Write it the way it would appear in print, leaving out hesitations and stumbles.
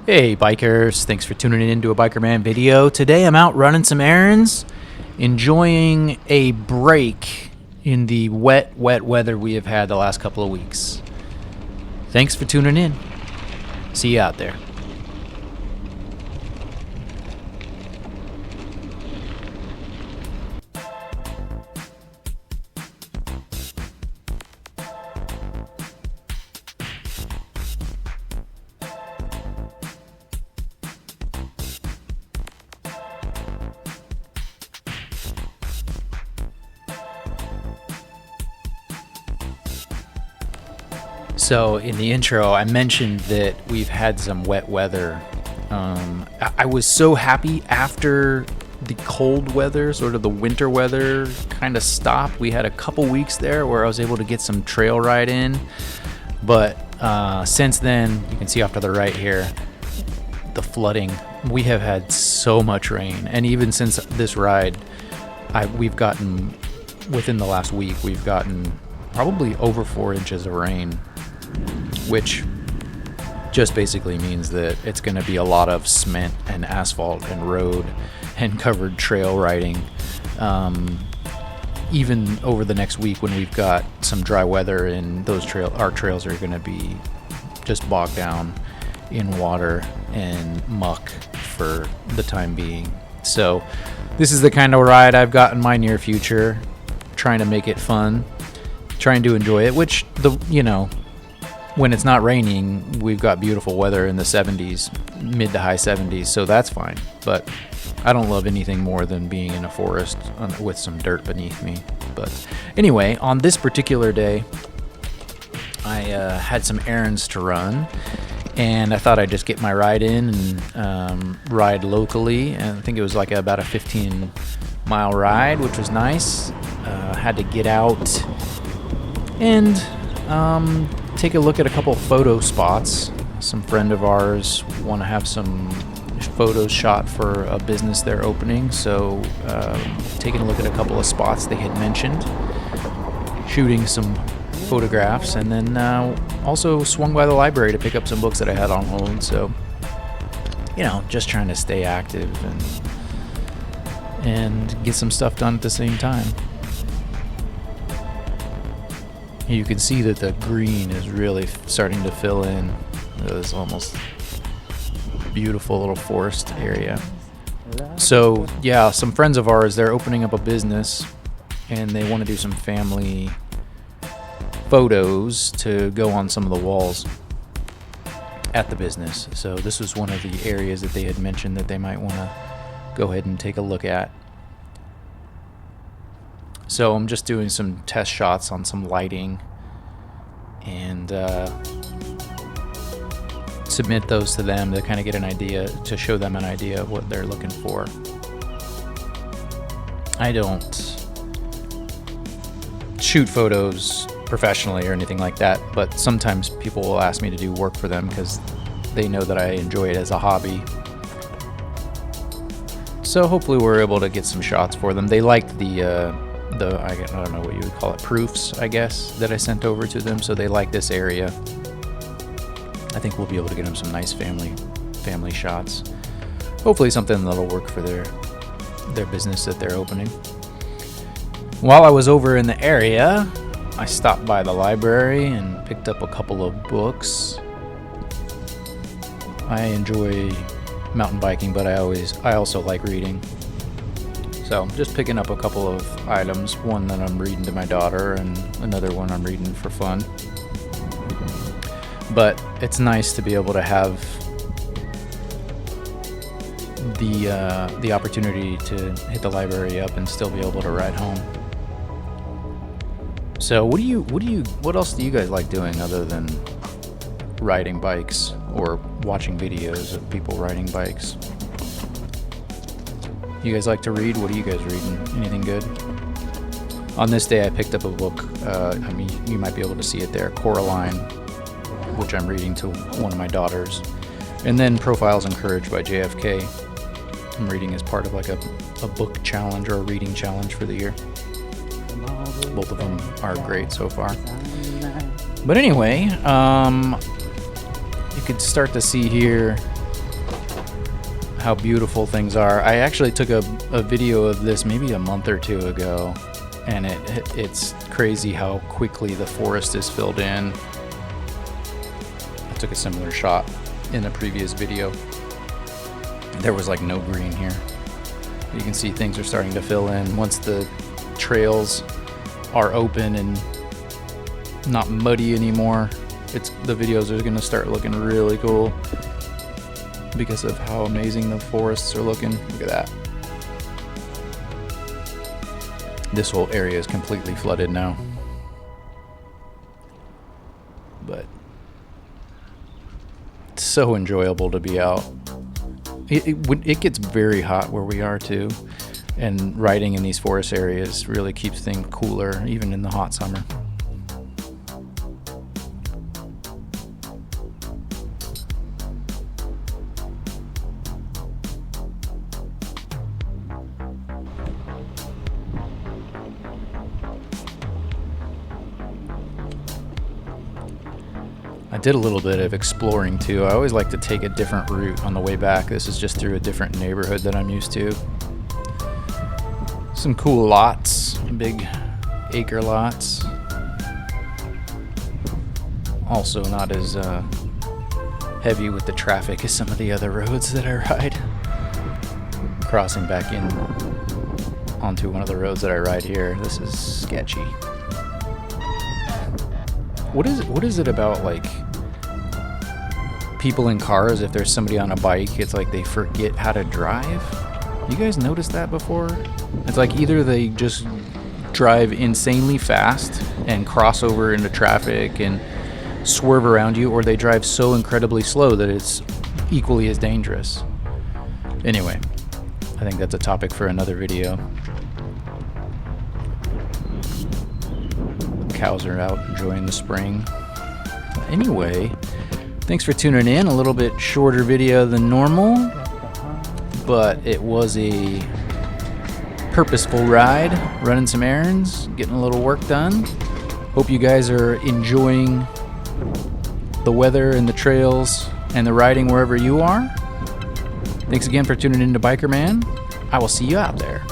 Hey bikers, thanks for tuning in to a Biker Man video. Today I'm out running some errands, enjoying a break in the wet weather we have had the last couple of weeks. Thanks for tuning in. See you out there. So in the intro, I mentioned that we've had some wet weather. I was so happy after the cold weather, sort of the winter weather kind of stopped. We had a couple weeks there where I was able to get some trail ride in. But since then, you can see off to the right here, the flooding. We have had so much rain. And even since this ride, we've gotten, within the last week, we've gotten probably over 4 inches of rain, which just basically means that it's going to be a lot of cement and asphalt and road and covered trail riding. Even over the next week when we've got some dry weather, and our trails are going to be just bogged down in water and muck for the time being. So this is the kind of ride I've got in my near future, trying to make it fun, trying to enjoy it, which when it's not raining, we've got beautiful weather in the 70s, mid to high 70s, so that's fine. But I don't love anything more than being in a forest with some dirt beneath me. But anyway, on this particular day, I had some errands to run, and I thought I'd just get my ride in and ride locally. And I think it was like about a 15-mile ride, which was nice. Had to get out and take a look at a couple of photo spots. Some friend of ours want to have some photos shot for a business they're opening, so taking a look at a couple of spots they had mentioned, shooting some photographs, and then also swung by the library to pick up some books that I had on hold. So just trying to stay active and get some stuff done at the same time. You can see that the green is really starting to fill in this almost beautiful little forest area. So yeah, some friends of ours, they're opening up a business and they want to do some family photos to go on some of the walls at the business. So this was one of the areas that they had mentioned that they might want to go ahead and take a look at. So I'm just doing some test shots on some lighting and submit those to them to kind of get an idea, to show them an idea of what they're looking for. I don't shoot photos professionally or anything like that, but sometimes people will ask me to do work for them because they know that I enjoy it as a hobby. So hopefully we're able to get some shots for them. They liked the I don't know what you would call it, proofs, I guess, that I sent over to them. So they like this area. I think we'll be able to get them some nice family shots. Hopefully something that'll work for their business that they're opening. While I was over in the area, I stopped by the library and picked up a couple of books. I enjoy mountain biking, but I also like reading. So just picking up a couple of items, one that I'm reading to my daughter and another one I'm reading for fun. But it's nice to be able to have the opportunity to hit the library up and still be able to ride home. So what else do you guys like doing other than riding bikes or watching videos of people riding bikes? You guys like to read? What are you guys reading? Anything good? On this day, I picked up a book. You might be able to see it there, Coraline, which I'm reading to one of my daughters. And then Profiles in Courage by JFK. I'm reading as part of like a book challenge or a reading challenge for the year. Both of them are great so far. But anyway, you could start to see here how beautiful things are. I actually took a video of this maybe a month or two ago, and it's crazy how quickly the forest is filled in. I took a similar shot in a previous video. There was like no green here. You can see things are starting to fill in once the trails are open and not muddy anymore. The videos are going to start looking really cool because of how amazing the forests are looking. Look at that. This whole area is completely flooded now. But it's so enjoyable to be out. It gets very hot where we are too, and riding in these forest areas really keeps things cooler even in the hot summer. I did a little bit of exploring too. I always like to take a different route on the way back. This is just through a different neighborhood that I'm used to. Some cool lots, big acre lots. Also not as heavy with the traffic as some of the other roads that I ride. Crossing back in onto one of the roads that I ride here. This is sketchy. What is it about like people in cars, if there's somebody on a bike, it's like they forget how to drive? You guys noticed that before? It's like either they just drive insanely fast and cross over into traffic and swerve around you, or they drive so incredibly slow that it's equally as dangerous. Anyway, I think that's a topic for another video. Cows are out enjoying the spring. Anyway, thanks for tuning in. A little bit shorter video than normal, but it was a purposeful ride, running some errands, getting a little work done. Hope you guys are enjoying the weather and the trails and the riding wherever you are. Thanks again for tuning in to Biker Man. I will see you out there.